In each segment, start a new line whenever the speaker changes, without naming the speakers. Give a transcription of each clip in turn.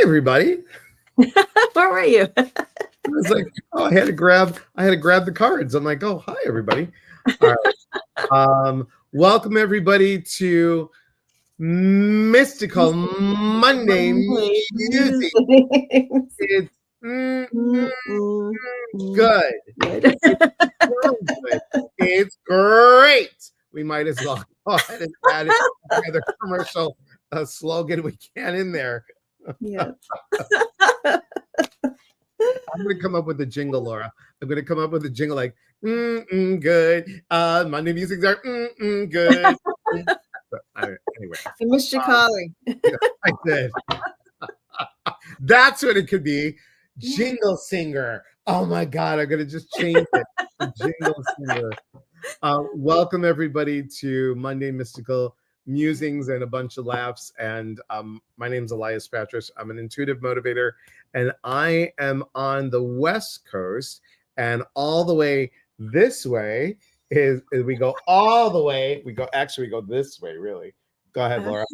everybody.
Where were you?
I was like, oh, I had to grab the cards. I'm like, oh, hi everybody. All right. Welcome everybody to Mystical Monday Music. It's good. It's great. We might as well go ahead and add it another commercial slogan we can in there.
Yeah.
I'm going to come up with a jingle, Laura. I'm going to come up with a jingle like, good. Monday Musings are good. Anyway.
I missed your calling.
Yeah, I did. That's what it could be. Jingle singer. Oh my God, I'm going to just change it. Jingle singer. Welcome everybody to Monday Mystical Musings and a bunch of laughs. And my name's Elias Patras. I'm an intuitive motivator, and I am on the West Coast. And all the way this way is we go all the way. We go this way, really. Go ahead, Laura.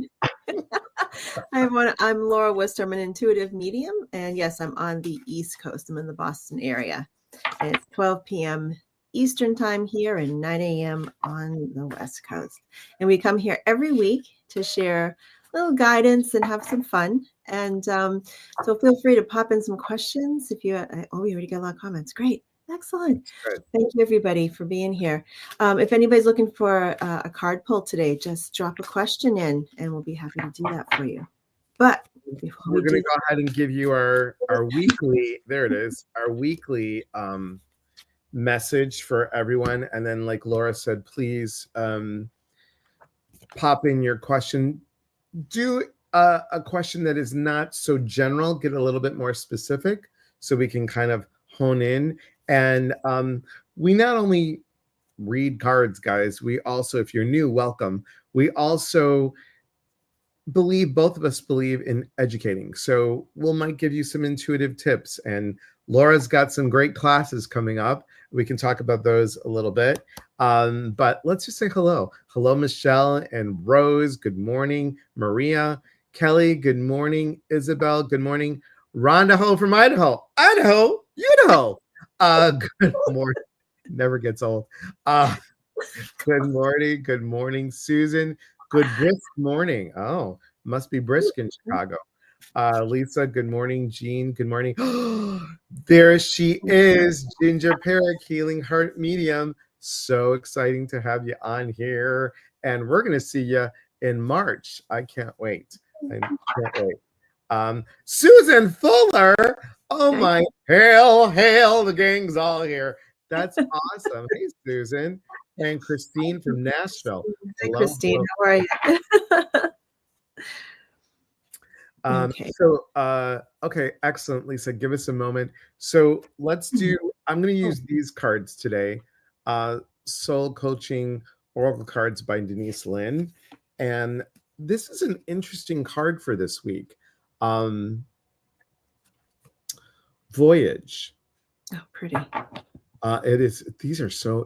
I'm Laura Wister. I'm an intuitive medium. And yes, I'm on the East Coast. I'm in the Boston area. And it's 12 p.m. Eastern time here and 9 a.m. on the West Coast. And we come here every week to share a little guidance and have some fun. And so feel free to pop in some questions. If you, we already got a lot of comments. Great. Excellent.
Good.
Thank you, everybody, for being here. If anybody's looking for a card pull today, just drop a question in and we'll be happy to do that for you. But
we're going to go ahead and give you our weekly, there it is, our weekly message for everyone. And then, like Laura said, please pop in your question. Do a question that is not so general, get a little bit more specific so we can kind of hone in. And we not only read cards, guys, we also, if you're new, welcome. We also both of us believe in educating. So might give you some intuitive tips. And Laura's got some great classes coming up. We can talk about those a little bit. But let's just say hello. Hello, Michelle and Rose. Good morning. Maria, Kelly, good morning. Isabel, good morning. Rhonda Ho from Idaho. Idaho. Good morning. Never gets old. Good morning, Susan. Good brisk morning. Oh, must be brisk in Chicago. Lisa, good morning. Jean, good morning. There she is, Ginger Parrot, Healing Heart Medium. So exciting to have you on here. And we're going to see you in March. I can't wait. Susan Fuller. Oh my, hail, the gang's all here. That's awesome. Hey, Susan. And Christine from Nashville.
Hey, Christine, how are you?
Okay. Okay, excellent, Lisa. Give us a moment. So let's do, I'm going to use these cards today. Soul Coaching Oracle cards by Denise Lynn. And this is an interesting card for this week. Voyage.
Oh, pretty.
It is.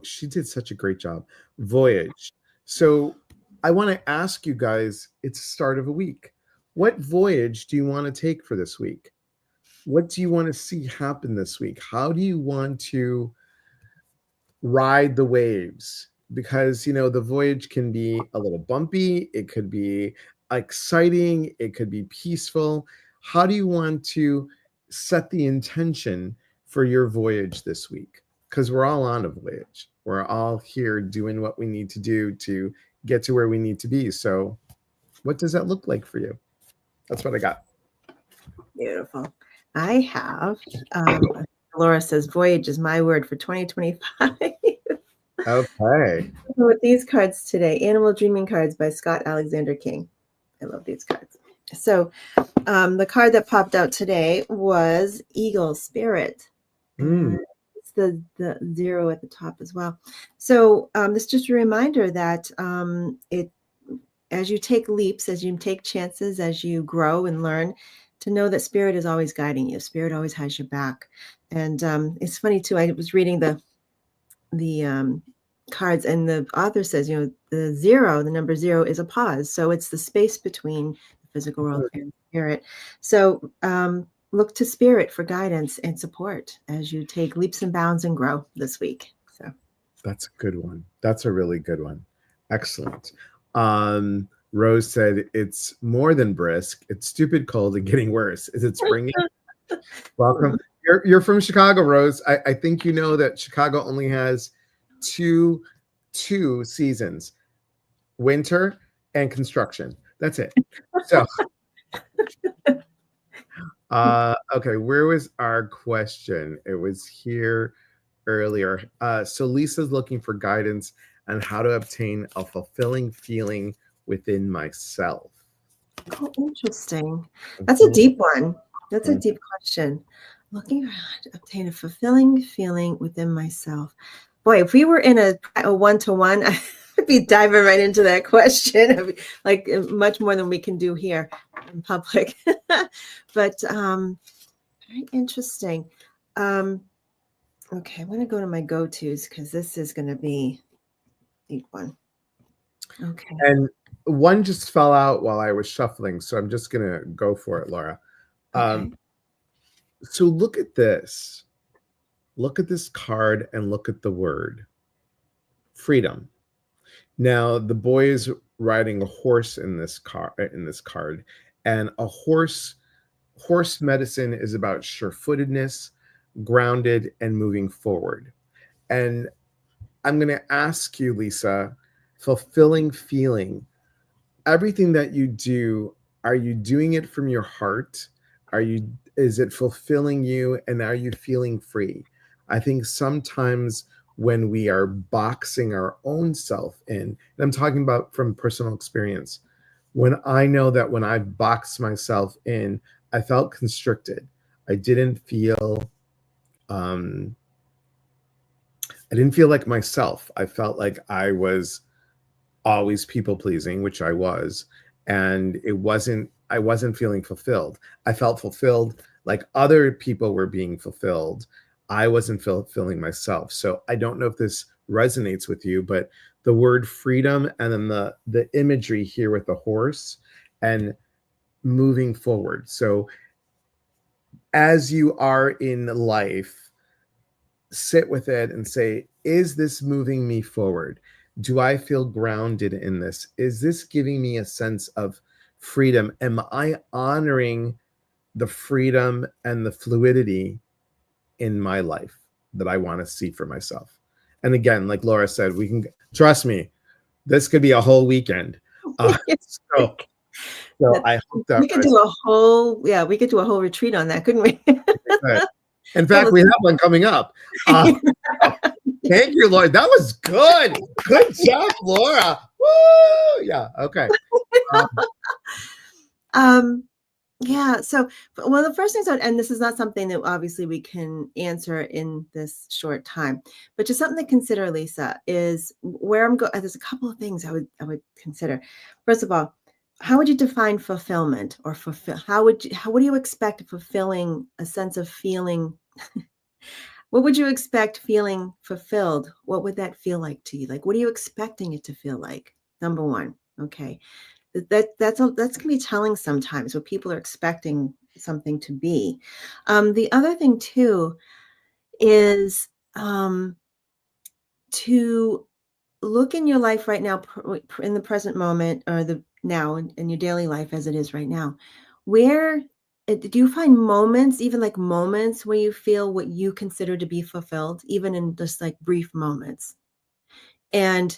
She did such a great job. Voyage. So I want to ask you guys, it's the start of a week. What voyage do you want to take for this week? What do you want to see happen this week? How do you want to ride the waves? Because, the voyage can be a little bumpy. It could be exciting. It could be peaceful. How do you want to set the intention for your voyage this week? Because we're all on a voyage. We're all here doing what we need to do to get to where we need to be. So what does that look like for you? That's what I got.
Beautiful. I have, Laura says, voyage is my word for 2025.
Okay.
With these cards today, Animal Dreaming cards by Scott Alexander King. I love these cards. So the card that popped out today was Eagle Spirit. It's the 0 at the top as well. So this is just a reminder that as you take leaps, as you take chances, as you grow and learn, to know that Spirit is always guiding you. Spirit always has your back. And it's funny too, I was reading the cards, and the author says, the number 0 is a pause. So it's the space between the physical world and spirit. So look to spirit for guidance and support as you take leaps and bounds and grow this week. So
That's a good one. That's a really good one. Excellent. Rose said it's more than brisk. It's stupid cold and getting worse. Is it spring yet? Welcome. You're from Chicago, Rose. I think you know that Chicago only has two seasons: winter and construction. That's it. So, okay, where was our question? It was here earlier. So Lisa's looking for guidance on how to obtain a fulfilling feeling within myself.
Oh, interesting. That's a deep one. That's a
Mhm.
deep question. Looking around to obtain a fulfilling feeling within myself. Boy, if we were in a one-to-one, I'd be diving right into that question. I'd be, like much more than we can do here in public. But very interesting. Okay, I'm going to go to my go-tos because this is going to be a deep one. Okay.
And one just fell out while I was shuffling, so I'm just gonna go for it, Laura.
Okay.
So look at this. Look at this card and look at the word freedom. Now the boy is riding a horse in this card, and a horse medicine is about sure-footedness, grounded, and moving forward. And I'm going to ask you, Lisa, fulfilling feeling. Everything that you do, are you doing it from your heart? Is it fulfilling you, and are you feeling free? I think sometimes when we are boxing our own self in, and I'm talking about from personal experience, when I know that when I've boxed myself in, I felt constricted. I didn't feel um I didn't feel like myself. I felt like I was always people pleasing, which I was, and I wasn't feeling fulfilled. I felt fulfilled like other people were being fulfilled. I wasn't fulfilling myself. So I don't know if this resonates with you, but the word freedom and then the imagery here with the horse and moving forward. So as you are in life, sit with it and say, is this moving me forward? Do I feel grounded in this? Is this giving me a sense of freedom? Am I honoring the freedom and the fluidity in my life that I want to see for myself? And again, like Laura said, we can trust me, this could be a whole weekend. So, I hope that
we could do a whole, we could do a whole retreat on that, couldn't we?
in fact, we have one coming up. Thank you, Laura. That was good. Good job, Laura. Woo! Yeah. Okay.
Yeah. So, well, the first things, and this is not something that obviously we can answer in this short time, but just something to consider, Lisa, is where I'm going. There's a couple of things I would consider. First of all, how would you define fulfillment or fulfill? What do you expect fulfilling a sense of feeling? What would you expect feeling fulfilled? What would that feel like to you? Like, what are you expecting it to feel like? Number one. Okay. That's can be telling sometimes what people are expecting something to be. The other thing too is to look in your life right now, in the present moment, or the now in your daily life as it is right now. Where do you find moments, even like moments, where you feel what you consider to be fulfilled, even in just like brief moments? And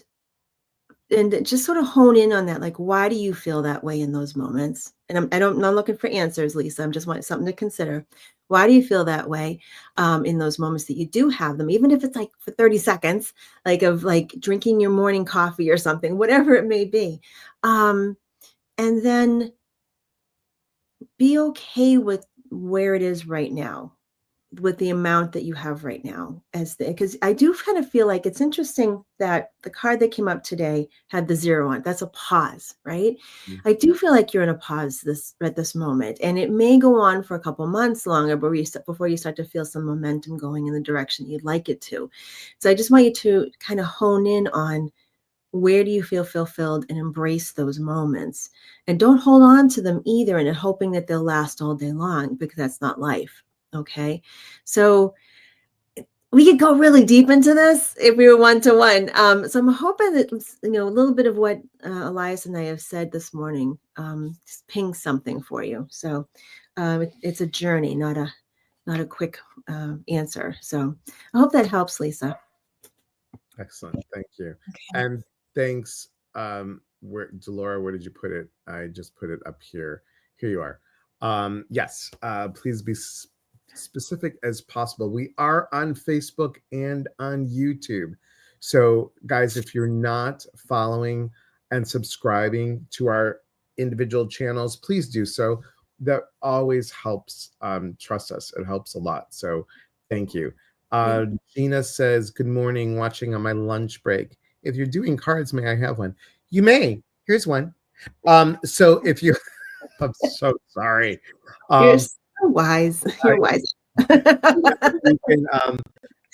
just sort of hone in on that. Like, why do you feel that way in those moments? And I'm not looking for answers, Lisa. I'm just wanting something to consider. Why do you feel that way in those moments that you do have them, even if it's like for 30 seconds, like of like drinking your morning coffee or something, whatever it may be. And then be okay with where it is right now, with the amount that you have right now, because I do kind of feel like it's interesting that the card that came up today had the 0 on it. That's a pause, right? I do feel like you're in a pause at this moment, and it may go on for a couple months longer before you start to feel some momentum going in the direction you'd like it to. So I just want you to kind of hone in on Where do you feel fulfilled, and embrace those moments. And don't hold on to them either and hoping that they'll last all day long, because that's not life. Okay. So we could go really deep into this if we were one-to-one. So I'm hoping that, a little bit of what Elias and I have said this morning just ping something for you. So it's a journey, not a quick answer. So I hope that helps, Lisa.
Excellent. Thank you.
Okay.
And thanks. Delora, where did you put it? I just put it up here. Here you are. Yes, please be specific as possible. We are on Facebook and on YouTube. So, guys, if you're not following and subscribing to our individual channels, please do so. That always helps. Trust us, it helps a lot. So, thank you. Gina says, "Good morning, watching on my lunch break. If you're doing cards, may I have one?" You may. Here's one. So if you, I'm so sorry.
You're
Um,
so wise.
I,
You're wise.
you can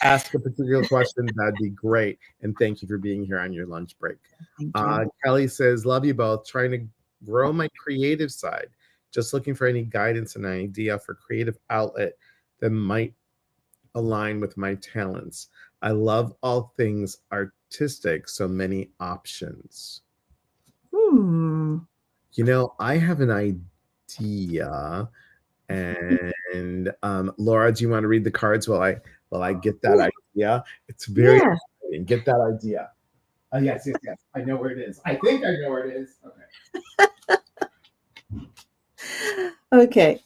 ask a particular question. That'd be great. And thank you for being here on your lunch break.
Thank you.
Kelly says, "Love you both. Trying to grow my creative side. Just looking for any guidance and idea for creative outlet that might align with my talents. I love all things artistic, so many options."
Hmm.
I have an idea, and Laura, do you want to read the cards while I get that idea? It's very
Yeah.
exciting. Get that idea. Yes, yes, yes. I know where it is. I think I know where it is. Okay.
Okay.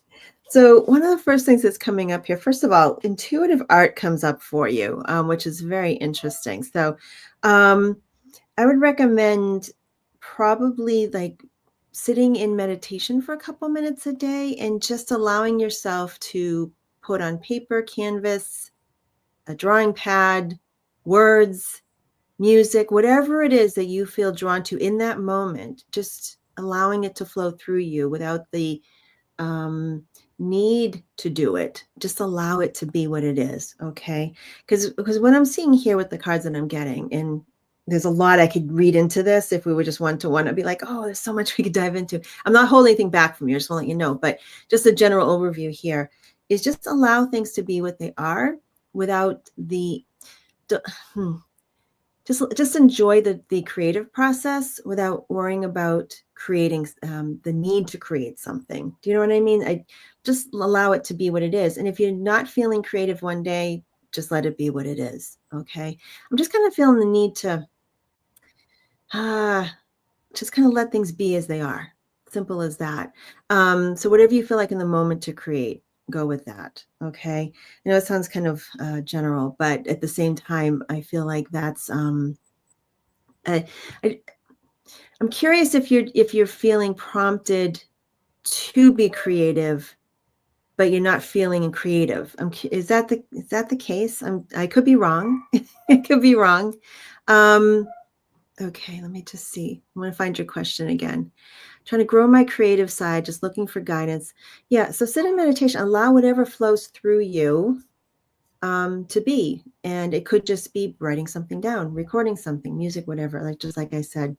So one of the first things that's coming up here, first of all, intuitive art comes up for you, which is very interesting. So I would recommend probably like sitting in meditation for a couple minutes a day and just allowing yourself to put on paper, canvas, a drawing pad, words, music, whatever it is that you feel drawn to in that moment, just allowing it to flow through you without the need to do it. Just allow it to be what it is. Okay. Because what I'm seeing here with the cards that I'm getting, and there's a lot I could read into this if we were just one-to-one. I'd be like, oh, there's so much we could dive into. I'm not holding anything back from you. I just want to let you know. But just a general overview here is just allow things to be what they are without the just enjoy the creative process without worrying about creating the need to create something. Do you know what I mean? I just allow it to be what it is. And if you're not feeling creative one day, just let it be what it is. Okay. I'm just kind of feeling the need to just kind of let things be as they are. Simple as that. So whatever you feel like in the moment to create, go with that. Okay. I know it sounds kind of general, but at the same time, I feel like that's I, I'm curious if you're feeling prompted to be creative, but you're not feeling creative. Is that the case? I could be wrong. It could be wrong. Okay, let me just see. I'm going to find your question again. Trying to grow my creative side, just looking for guidance. Yeah, so sit in meditation, allow whatever flows through you to be. And it could just be writing something down, recording something, music, whatever, like I said.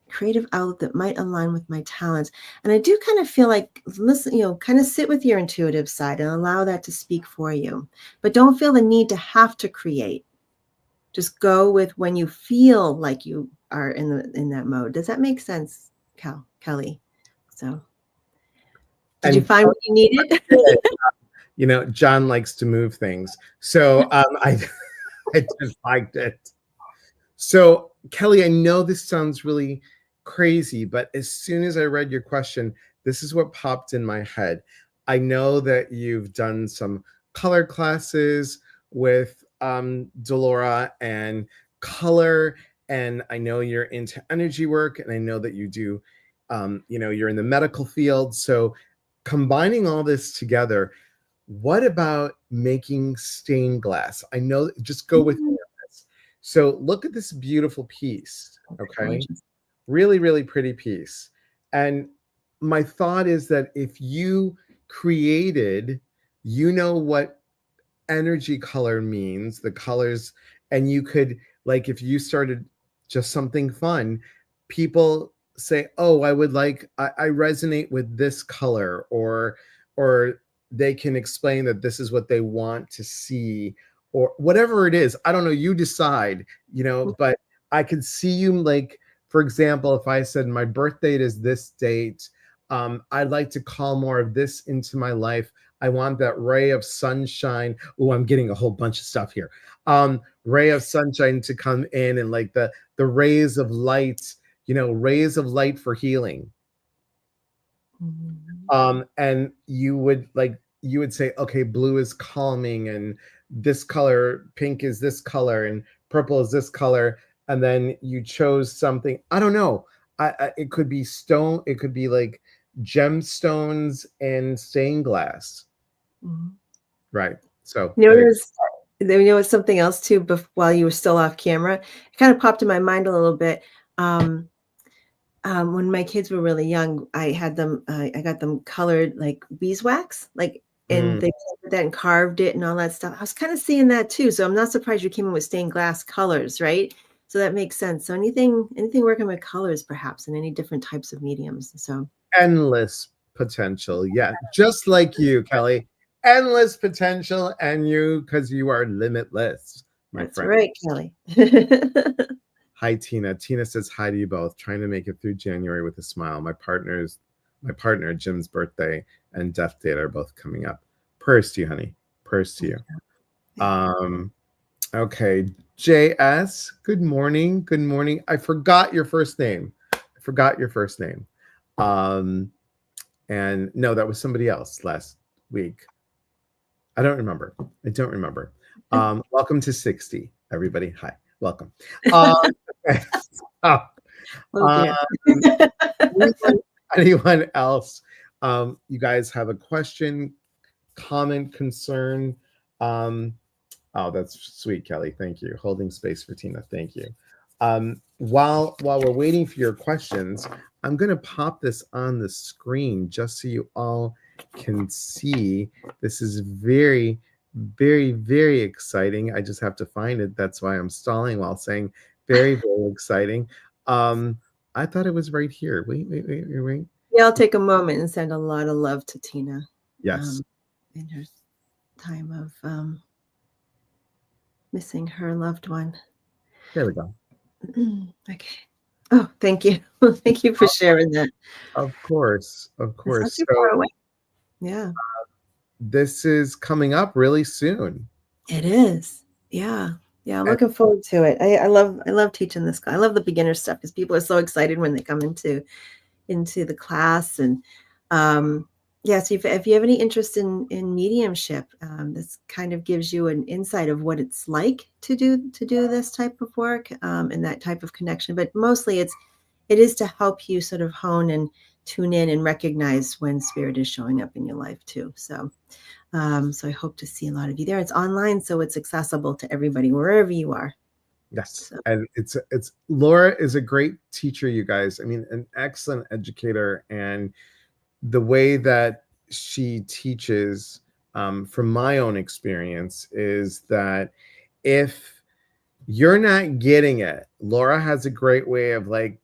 Creative outlet that might align with my talents. And I do kind of feel like, listen, kind of sit with your intuitive side and allow that to speak for you. But don't feel the need to have to create. Just go with when you feel like you are in that mode. Does that make sense, Kelly? So did you
And
find what you needed?
John likes to move things, so I just liked it. So, Kelly, I know this sounds really crazy, but as soon as I read your question, this is what popped in my head. I know that you've done some color classes with Delora and color, and I know you're into energy work, and I know that you do, you're in the medical field. So, combining all this together, what about making stained glass? I know, just go with me on this. So look at this beautiful piece, okay?
Gorgeous.
Really, really pretty piece. And my thought is that if you created, what energy color means, the colors, and you could like if you started just something fun, people say, oh, I resonate with this color, or they can explain that this is what they want to see, or whatever it is. I don't know, you decide, but I could see you, like, for example, if I said my birth date is this date, I'd like to call more of this into my life. I want that ray of sunshine. Oh, I'm getting a whole bunch of stuff here. Ray of sunshine to come in, and like the rays of light, rays of light for healing. And you would say, okay, blue is calming, and this color, pink is this color, and purple is this color. And then you chose something. I don't know. It could be stone. It could be like gemstones and stained glass. Right. So
it's something else too. While you were still off camera, it kind of popped in my mind a little bit. When my kids were really young, I got them colored like beeswax, and they put that and carved it and all that stuff. I was kind of seeing that too. So I'm not surprised you came in with stained glass colors, right? So that makes sense. So anything working with colors, perhaps, in any different types of mediums. So
endless potential. Yeah. Just like you, Kelly. Endless potential, and because you are limitless, my friend.
That's right, Kelly.
Hi, Tina. Tina says hi to you both. Trying to make it through January with a smile. My partner, Jim's birthday and death date are both coming up. Prayers to you, honey. Prayers to you. Okay. JS, good morning. Good morning. I forgot your first name. And no, that was somebody else last week. I don't remember. Welcome to 60, everybody. Hi. Welcome. Anyone else? You guys have a question, comment, concern? Oh, that's sweet, Kelly. Thank you. Holding space for Tina. Thank you. While we're waiting for your questions, I'm going to pop this on the screen just so you all can see. This is very, very, very exciting. I just have to find it. That's why I'm stalling while saying very, very exciting. I thought it was right here. Wait.
Yeah, I'll take a moment and send a lot of love to Tina.
Yes.
In her time of missing her loved one.
There we go.
Okay. Oh, thank you. Thank you for sharing that.
Of course.
That's not too far away. Yeah.
This is coming up really soon.
It is. Yeah. I'm looking forward to it. I love teaching this class. I love the beginner stuff because people are so excited when they come into the class. And so if you have any interest in mediumship, this kind of gives you an insight of what it's like to do this type of work and that type of connection. But mostly it is to help you sort of hone and tune in and recognize when spirit is showing up in your life too. So I hope to see a lot of you there. It's online, so it's accessible to everybody wherever you are.
Yes. So. And it's Laura is a great teacher, you guys. I mean, an excellent educator, and the way that she teaches, from my own experience, is that if you're not getting it, Laura has a great way of like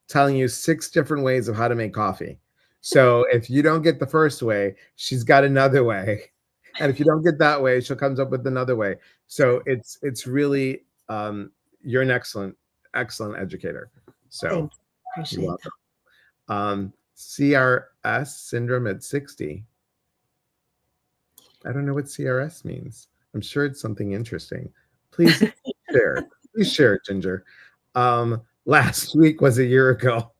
telling you 6 different ways of how to make coffee. So if you don't get the first way, she's got another way. And if you don't get that way, she'll comes up with another way. So it's really, you're an excellent educator. So
appreciate
that. CRS, syndrome at 60. I don't know what CRS means. I'm sure it's something interesting. Please share. Please share, Ginger. Last week was a year ago.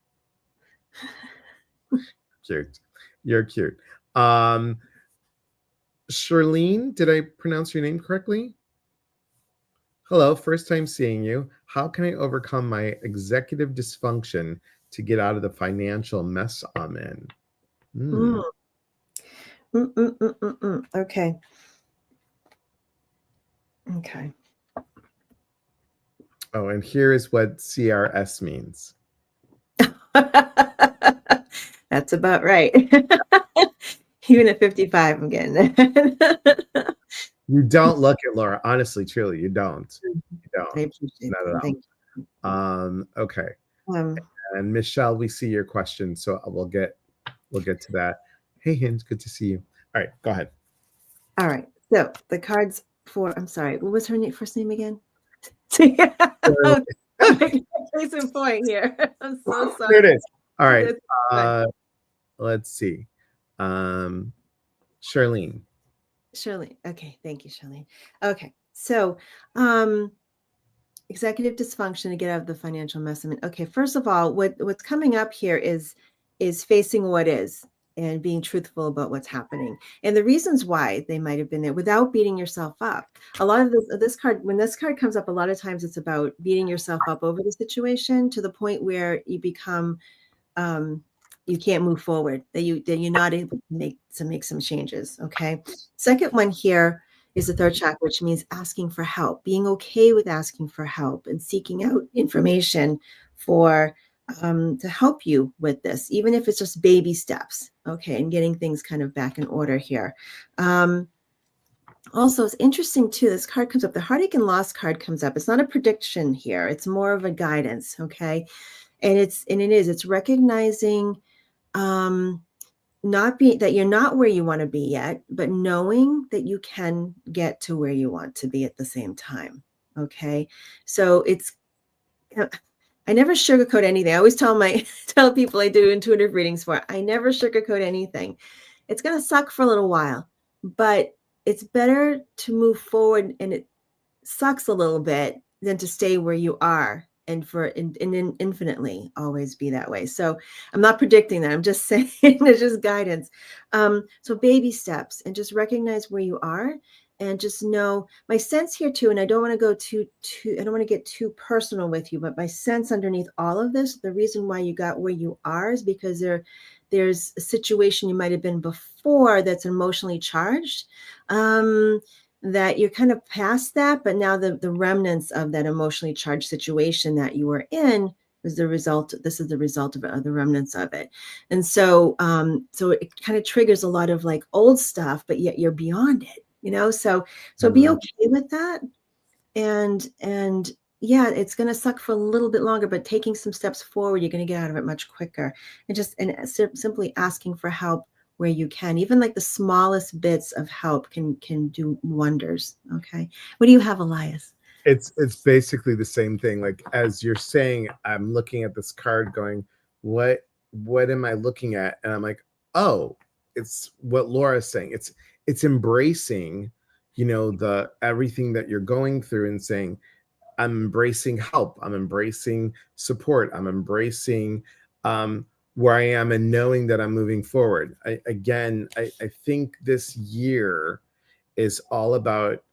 Cute. You're cute. Charlene, did I pronounce your name correctly? Hello, first time seeing you. How can I overcome my executive dysfunction to get out of the financial mess I'm in?
Okay.
Oh, and here is what CRS means.
That's about right. Even at 55, I'm getting it.
You don't look it, Laura. Honestly, truly, you don't.
I
don't.
appreciate
Not
that.
at
Thank you.
all. Okay.
Um,
And Michelle, we see your question, so we'll get to that. Hey, Hinge, good to see you. All right, go ahead.
all right. So the cards for, I'm sorry, what was her first name again? I'm making a case in point here. I'm so sorry.
There it is. All right.
That's fine.
Let's see. Charlene.
Shirley. Okay, thank you, Shirley. Okay, so um, executive dysfunction to get out of the financial mess. I mean, okay, first of all, what's coming up here is facing what is and being truthful about what's happening and the reasons why they might have been there without beating yourself up. A lot of this card, when this card comes up, a lot of times it's about beating yourself up over the situation to the point where you become you can't move forward, that you're not able to make some changes. Okay. Second one here is the third chakra, which means asking for help, being okay with asking for help and seeking out information for to help you with this, even if it's just baby steps. Okay, and getting things kind of back in order here. Also, it's interesting too. This card comes up. The heartache and loss card comes up. It's not a prediction here. It's more of a guidance. Okay, and it's recognizing not be that you're not where you want to be yet, but knowing that you can get to where you want to be at the same time. Okay. So it's I never sugarcoat anything. I always tell people I do intuitive readings for. I never sugarcoat anything. It's gonna suck for a little while, but it's better to move forward and it sucks a little bit than to stay where you are and infinitely always be that way. So I'm not predicting that. I'm just saying it's just guidance. So baby steps and just recognize where you are and just know my sense here too. And I don't want to go I don't want to get too personal with you, but my sense underneath all of this, the reason why you got where you are is because there's a situation you might have been before that's emotionally charged. That you're kind of past that, but now the remnants of that emotionally charged situation that you were in is the result. This is the result of the remnants of it. And so so it kind of triggers a lot of like old stuff, but yet you're beyond it, so be okay with that. And yeah, it's going to suck for a little bit longer, but taking some steps forward, you're going to get out of it much quicker. And simply asking for help where you can, even like the smallest bits of help can do wonders. Okay. What do you have, Elias?
It's basically the same thing. Like as you're saying, I'm looking at this card going, what am I looking at? And I'm like, oh, it's what Laura's saying. It's embracing, the everything that you're going through and saying, I'm embracing help. I'm embracing support. I'm embracing where I am and knowing that I'm moving forward. I think this year is all about,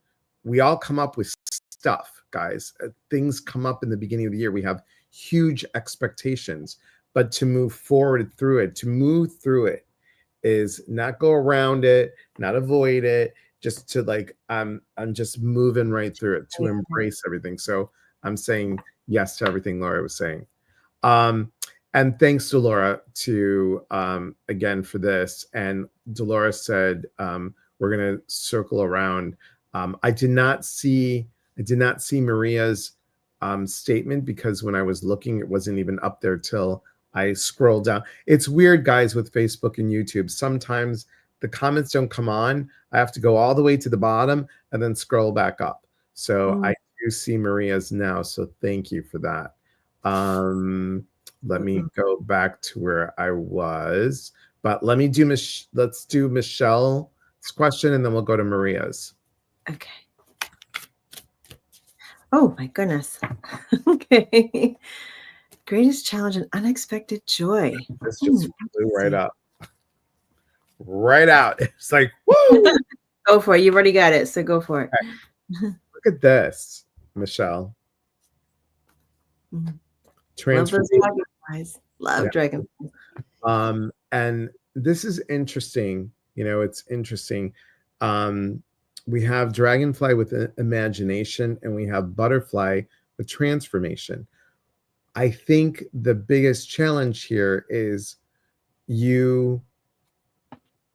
we all come up with stuff, guys. Things come up in the beginning of the year. We have huge expectations, but to move forward through it, to move through it is not go around it, not avoid it, just to like I'm just moving right through it to embrace everything. So I'm saying yes to everything Laura was saying. And thanks to Laura to again for this. And Dolores said we're gonna circle around. I did not see Maria's statement because when I was looking, it wasn't even up there till I scrolled down. It's weird, guys, with Facebook and YouTube. Sometimes the comments don't come on. I have to go all the way to the bottom and then scroll back up. So I do see Maria's now. So thank you for that. Let me go back to where I was. But let's do Michelle's question and then we'll go to Maria's.
Okay. Oh my goodness. Okay. Greatest challenge and unexpected joy.
This just flew right up. Right out. It's like, woo!
Go for it. You've already got it. So go for it.
Look at this, Michelle.
Love those dragonflies. Love dragonflies.
And this is interesting. It's interesting. We have dragonfly with imagination and we have butterfly with transformation. I think the biggest challenge here is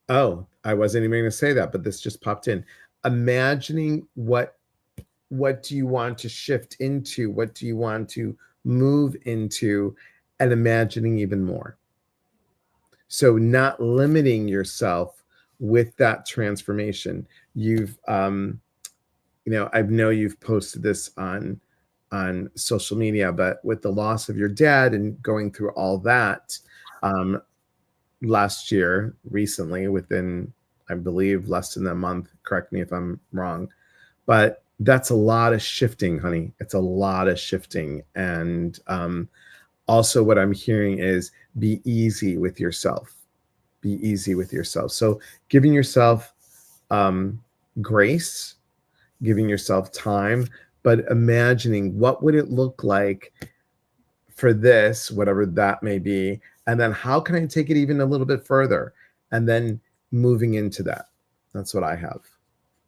I wasn't even going to say that, but this just popped in. Imagining what what do you want to shift into? What do you want to move into? And imagining even more. So not limiting yourself with that transformation. You've I know you've posted this on social media, but with the loss of your dad and going through all that um, last year, recently, within, I believe, less than a month, correct me if I'm wrong, but that's a lot of shifting, honey. It's a lot of shifting. And also what I'm hearing is be easy with yourself. Be easy with yourself. So giving yourself grace, giving yourself time, but imagining what would it look like for this, whatever that may be, and then how can I take it even a little bit further, and then moving into that. That's what I have.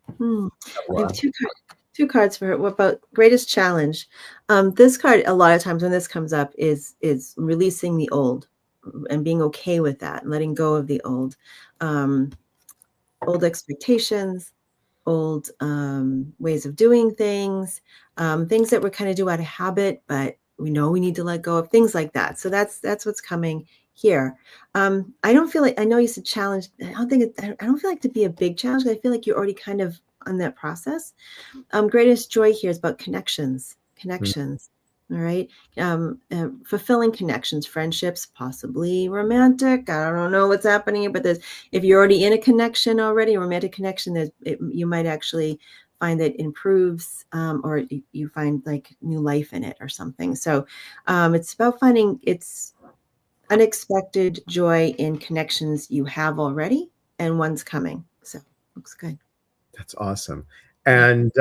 I have two cards for what about greatest challenge. This card, a lot of times when this comes up, is releasing the old and being okay with that, letting go of the old, old expectations, old ways of doing things, things that we're kind of do out of habit, but we know we need to let go of, things like that. So that's what's coming here. I don't feel like, I know you said challenge. I don't feel like to be a big challenge. I feel like you're already kind of on that process. Greatest joy here is about connections. All right. Fulfilling connections, friendships, possibly romantic. I don't know what's happening, but if you're already in a connection already, a romantic connection, you might actually find that improves, or you find like new life in it or something. So it's about finding it's unexpected joy in connections you have already and one's coming. So looks good.
That's awesome. And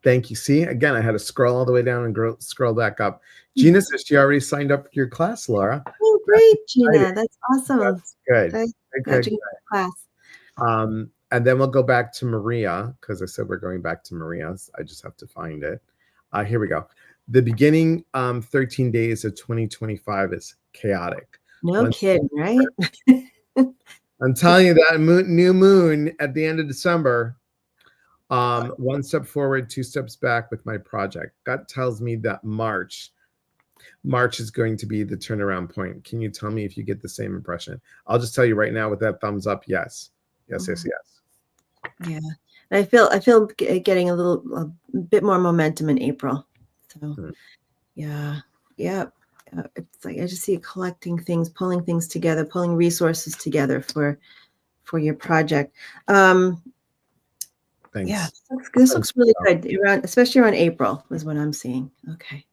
thank you. See, again, I had to scroll all the way down and scroll back up. Gina says she already signed up for your class, Laura.
Oh, great, Gina. That's awesome.
That's good.
I'm
Good,
glad
good,
you got the class.
and then we'll go back to Maria, because I said we're going back to Maria's. I just have to find it. Here we go. The beginning 13 days of 2025 is chaotic.
No kidding, right?
I'm telling you that new moon at the end of December, one step forward, two steps back with my project. Gut tells me that March is going to be the turnaround point. Can you tell me if you get the same impression? I'll just tell you right now with that thumbs up, yes. Yes, yes, yes.
Yeah. I feel getting a bit more momentum in April. So yeah. It's like I just see you collecting things, pulling things together, pulling resources together for your project.
Thanks.
Yeah, this looks really good. Especially around April is what I'm seeing. Okay.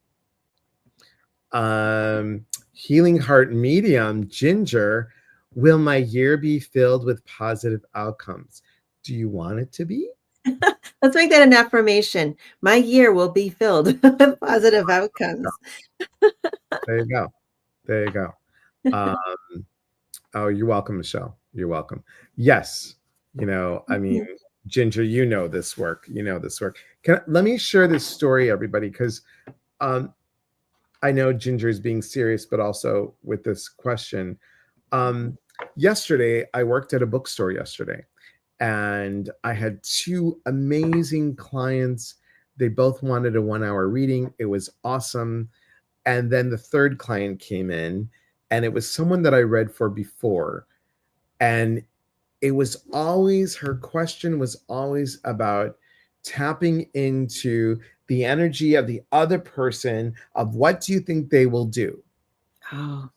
Healing Heart Medium, Ginger. Will my year be filled with positive outcomes? Do you want it to be?
Let's make that an affirmation. My year will be filled with positive outcomes.
There you go. There you go. Oh, you're welcome, Michelle. You're welcome. Yes. I mean, Ginger, you know this work. Let me share this story, everybody, because I know Ginger is being serious, but also with this question. Yesterday, I worked at a bookstore yesterday, and I had two amazing clients. They both wanted a 1-hour reading. It was awesome. And then the third client came in, and it was someone that I read for before. And it was always, her question was always about tapping into the energy of the other person, of what do you think they will do?
Oh,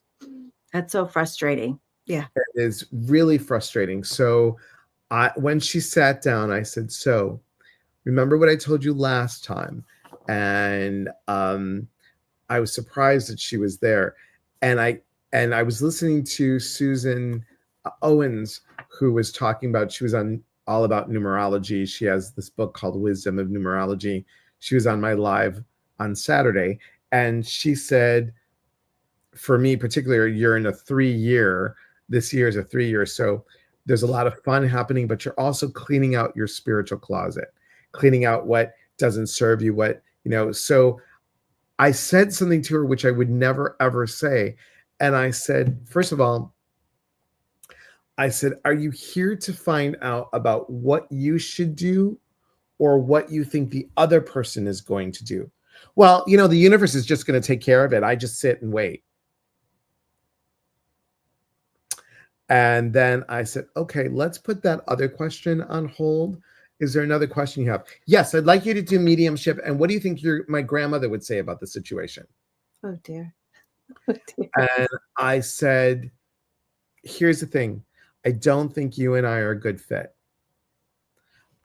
that's so frustrating. Yeah.
It is really frustrating. So when she sat down, I said, so remember what I told you last time? And I was surprised that she was there. And I was listening to Susan Owens, who was talking about, she was on All About Numerology. She has this book called Wisdom of Numerology. She was on my live on Saturday. And she said, for me particularly, you're in a 3-year, this year is a 3-year. So there's a lot of fun happening, but you're also cleaning out your spiritual closet, cleaning out what doesn't serve you, so I said something to her, which I would never, ever say. And I said, first of all, I said, are you here to find out about what you should do or what you think the other person is going to do. Well, the universe is just going to take care of it. I just sit and wait. And then I said, okay, let's put that other question on hold. Is there another question you have? Yes, I'd like you to do mediumship. And what do you think my grandmother would say about the situation?
Oh dear. Oh dear.
And I said, here's the thing. I don't think you and I are a good fit.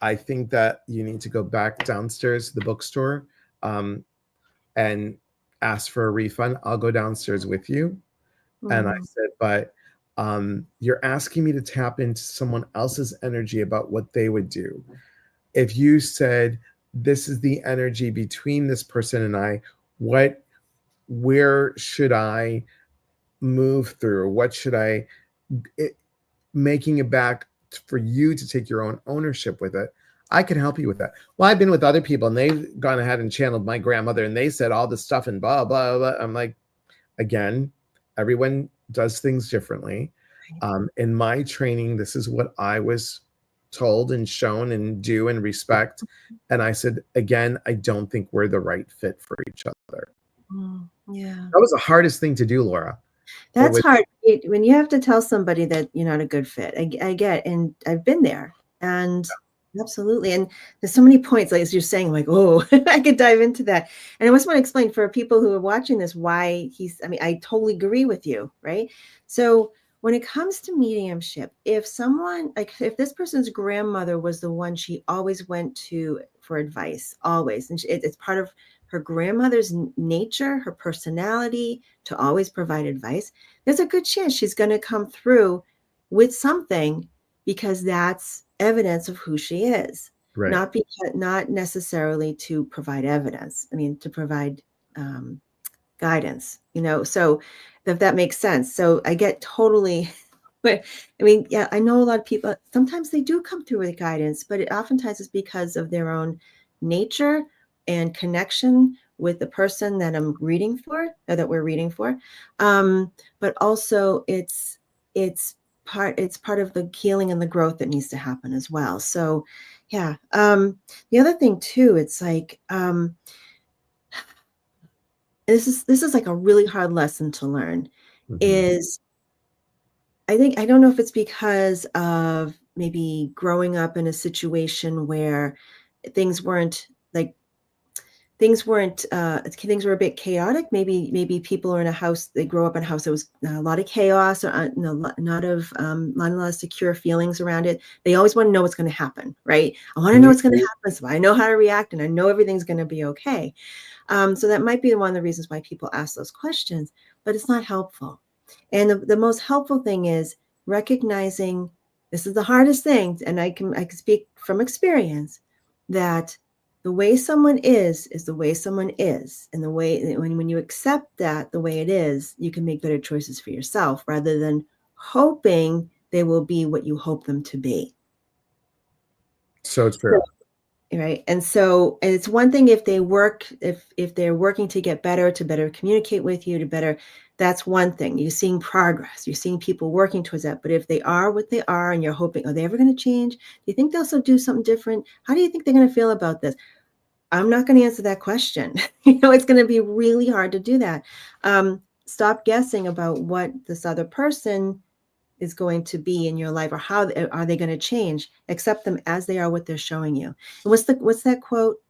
I think that you need to go back downstairs to the bookstore and ask for a refund. I'll go downstairs with you. And I
Mm,
said, but you're asking me to tap into someone else's energy about what they would do. If you said, this is the energy between this person and I, where should I move through? What should making it back for you to take your own ownership with it? I can help you with that. Well, I've been with other people and they've gone ahead and channeled my grandmother and they said all this stuff and blah, blah, blah. I'm like, again, everyone does things differently.
right.
In my training, this is what I was told and shown and do and respect. And I said, again, I don't think we're the right fit for each other.
Yeah.
That was the hardest thing to do, Laura. It
That's
was,
hard when you have to tell somebody that you're not a good fit. I get, and I've been there, and absolutely. And there's so many points, like as you're saying, like, oh, I could dive into that. And I just want to explain for people who are watching this why I mean, I totally agree with you, right? So when it comes to mediumship, if someone, like if this person's grandmother was the one she always went to for advice, always, and it's part of her grandmother's nature, her personality to always provide advice, there's a good chance she's going to come through with something because that's evidence of who she is,
right.
not necessarily to provide evidence. I mean, to provide guidance, so if that makes sense. So I get totally, but I mean, yeah, I know a lot of people, sometimes they do come through with guidance, but it oftentimes is because of their own nature and connection with the person that I'm reading for, or that we're reading for. But also it's it's part of the healing and the growth that needs to happen as well. So yeah. The other thing too, it's like, this is like a really hard lesson to learn,
Mhm.
is I don't know if it's because of maybe growing up in a situation where things weren't like things were a bit chaotic. Maybe people are in a house, they grow up in a house that was a lot of chaos, or not a lot of secure feelings around it. They always want to know what's going to happen, right? I want to know what's going to happen, so I know how to react and I know everything's going to be okay. So that might be one of the reasons why people ask those questions, but it's not helpful. And the most helpful thing is recognizing, this is the hardest thing, and I can speak from experience, that the way someone is the way someone is. And the way, when you accept that the way it is, you can make better choices for yourself rather than hoping they will be what you hope them to be.
So true.
Right. And it's one thing if if they're working to get better, to better communicate with you, to better, that's one thing. You're seeing progress, you're seeing people working towards that. But if they are what they are and you're hoping, are they ever going to change? Do you think they'll also do something different? How do you think they're going to feel about this? I'm not going to answer that question. It's going to be really hard to do that. Stop guessing about what this other person is going to be in your life, or how are they going to change. Accept them as they are, what they're showing you. And what's that quote?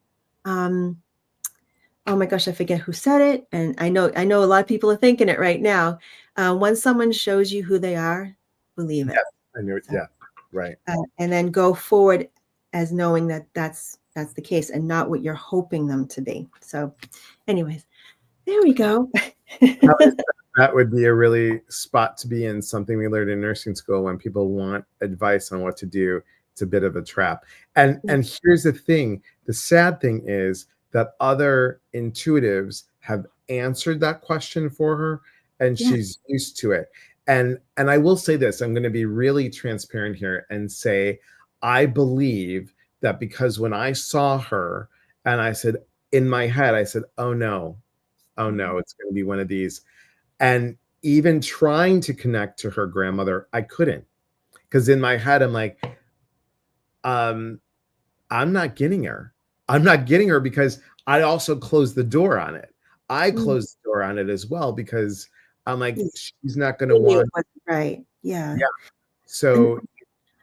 Oh my gosh, I forget who said it, and I know a lot of people are thinking it right now. When someone shows you who they are, believe it.
Yes, I knew it.
So,
Yeah, right.
and then go forward as knowing that that's the case and not what you're hoping them to be. So anyways, there we go.
That would be a really spot to be in, something we learned in nursing school. When people want advice on what to do, it's a bit of a trap. And here's the thing, the sad thing is that other intuitives have answered that question for her and
Yeah.
she's used to it. And I will say this, I'm going to be really transparent here and say I believe that, because when I saw her and I said, in my head, I said, oh no, oh no, it's going to be one of these. And even trying to connect to her grandmother, I couldn't, because in my head, I'm like, um, I'm not getting her. I'm not getting her because I also closed the door on it. I
Mm.
closed the door on it as well because I'm like,
You
she's not going to
knew it
want,
wasn't right. Yeah.
yeah.
And
So,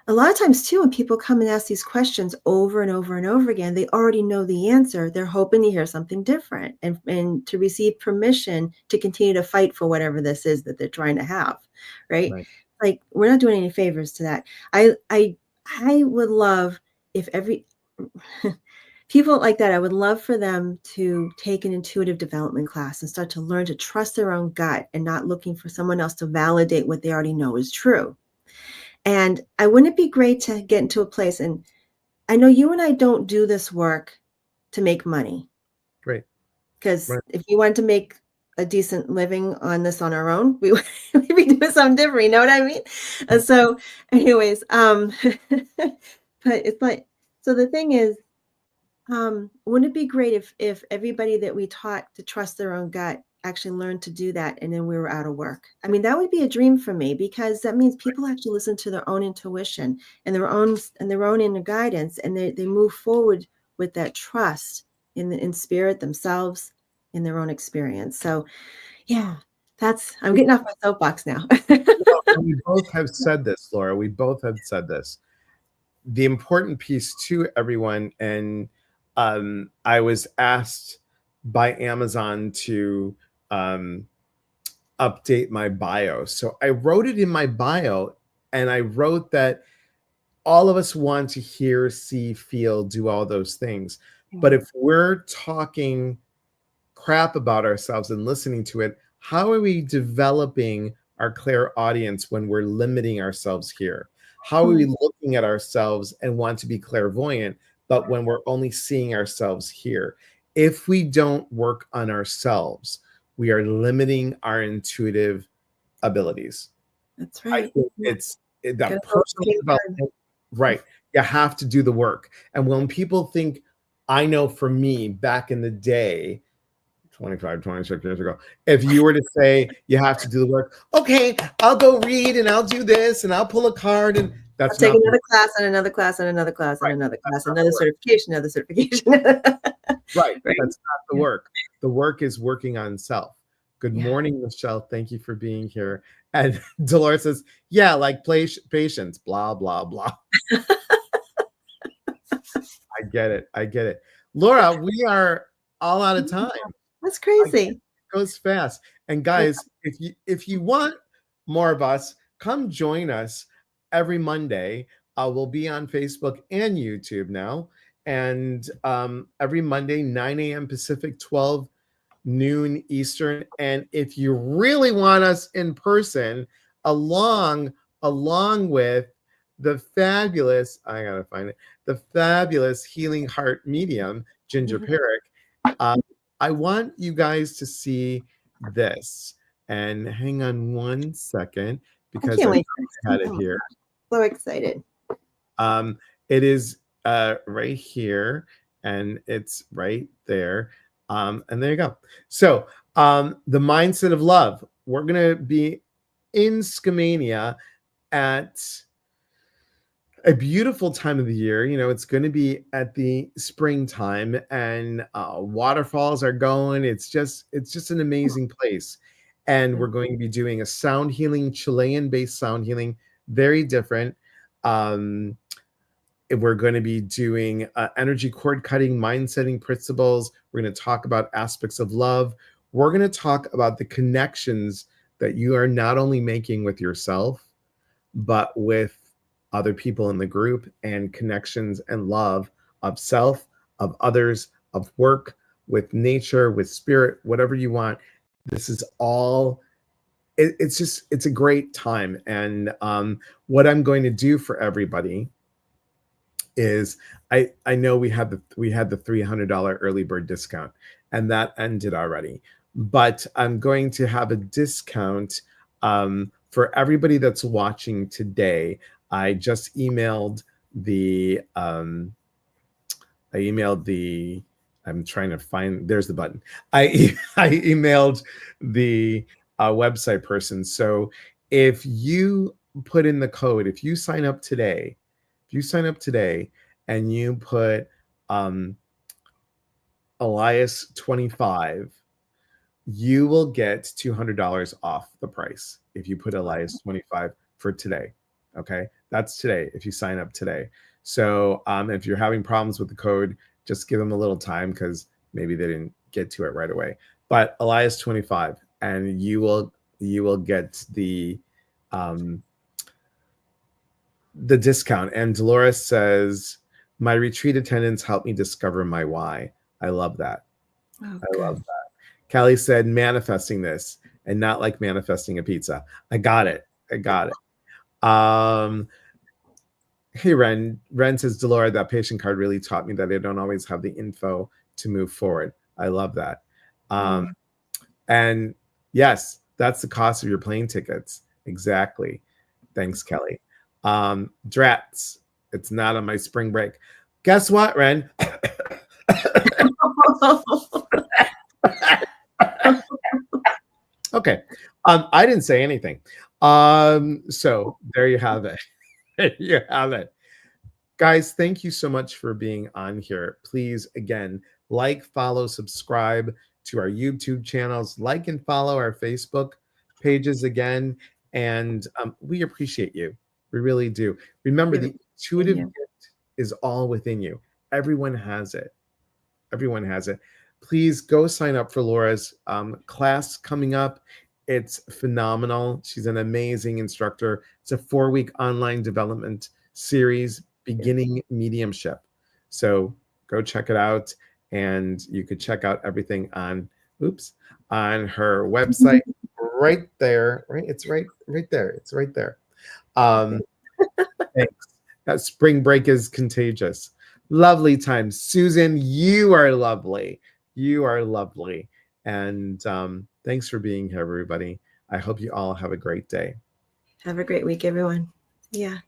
a lot of times too, when people come and ask these questions over and over and over again, they already know the answer. They're hoping to hear something different and to receive permission to continue to fight for whatever this is that they're trying to have. Right.
right,
Like we're not doing any favors to that. I would love if every people like that, I would love for them to take an intuitive development class and start to learn to trust their own gut and not looking for someone else to validate what they already know is true. And I wouldn't it be great to get into a place, and I know you and I don't do this work to make money,
right,
because
right.
if you wanted to make a decent living on this on our own, we would we'd be doing something different, you know what I mean? And so anyways, but it's like, so the thing is, wouldn't it be great if everybody that we taught to trust their own gut actually learned to do that and then we were out of work? I mean, that would be a dream for me because that means people actually listen to their own intuition and their own inner guidance, and they move forward with that trust in spirit themselves, in their own experience. So yeah, that's I'm getting off my soapbox now.
Well, and we both have said this, Laura. We both have said this. The important piece to everyone, and I was asked by Amazon to um, update my bio. So I wrote it in my bio, and I wrote that all of us want to hear, see, feel, do all those things. But if we're talking crap about ourselves and listening to it, how are we developing our clear audience when we're limiting ourselves here? How are we looking at ourselves and want to be clairvoyant, but when we're only seeing ourselves here? If we don't work on ourselves, we are limiting our intuitive abilities.
That's
I
right.
think
Yeah.
it's that
Gotta go
personal
take time.
development, right? You have to do the work. And when people think, I know for me back in the day, 25, 26 years ago, if you were to say you have to do the work, okay, I'll go read and I'll do this and I'll pull a card, and
I'll
that's
take
not the
another class and another class and another class and
right.
another
That's
class,
not the
another
work.
certification, another certification.
Right.
Right.
That's not the
Yeah.
work. The work is working on self. Good
Yeah.
morning, Michelle. Thank you for being here. And Dolores says, yeah, like patience, blah, blah, blah. I get it. I get it. Laura, we are all out of
Yeah.
time.
That's
I get it.
crazy.
It goes fast. And
Yeah.
guys, if you want more of us, come join us every Monday. We'll be on Facebook and YouTube now. And every Monday, 9 a.m. Pacific, 12 noon Eastern. And if you really want us in person, along along with the fabulous, I gotta find it, the fabulous healing heart medium, Ginger
Mhm.
Perrick, I want you guys to see this. And hang on one second
I
because
can't
I
wait for this.
had it
Oh my
here.
gosh. So excited.
It is right here, and it's right there. And there you go. So, the mindset of love. We're gonna be in Scamania at a beautiful time of the year. You know, it's going to be at the springtime, and waterfalls are going. It's just an amazing place, and we're going to be doing a sound healing, Chilean-based sound healing, very different. Um, we're going to be doing energy cord cutting, mind setting principles. We're going to talk about aspects of love. We're going to talk about the connections that you are not only making with yourself, but with other people in the group, and connections and love of self, of others, of work, with nature, with spirit, whatever you want. This is all. It's a great time, and what I'm going to do for everybody is I know we had the $300 early bird discount, and that ended already. But I'm going to have a discount for everybody that's watching today. I just emailed the I emailed the I'm trying to find there's the button. I emailed the website person. So if you put in the code, if you sign up today and you put Elias 25, you will get $200 off the price if you put Elias 25 for today. Okay, that's today if you sign up today. So if you're having problems with the code, just give them a little time because maybe they didn't get to it right away. But Elias 25, and you will get the discount. And Dolores says, my retreat attendants helped me discover my why. I love that.
Oh,
I love
good.
that. Kelly said, manifesting this and not like manifesting a pizza. I got it. I got it. Hey, Ren says, Dolores, that patient card really taught me that they don't always have the info to move forward. I love that.
Mm.
And yes, that's the cost of your plane tickets. Exactly. Thanks, Kelly. Drats, it's not on my spring break. Guess what, Ren? Okay. I didn't say anything. So there you have it. There you have it. Guys, thank you so much for being on here. Please, again, like, follow, subscribe to our YouTube channels, like and follow our Facebook pages again. And we appreciate you. We really do. Remember, the intuitive
Yeah.
gift is all within you. Everyone has it. Everyone has it. Please go sign up for Laura's class coming up. It's phenomenal. She's an amazing instructor. It's a 4-week online development series beginning mediumship. So go check it out. And you could check out everything on her website right there. Right? It's right there. It's right there. Thanks. That spring break is contagious. Lovely time. Susan, you are lovely. You are lovely. And thanks for being here, everybody. I hope you all have a great day.
Have a great week, everyone. Yeah.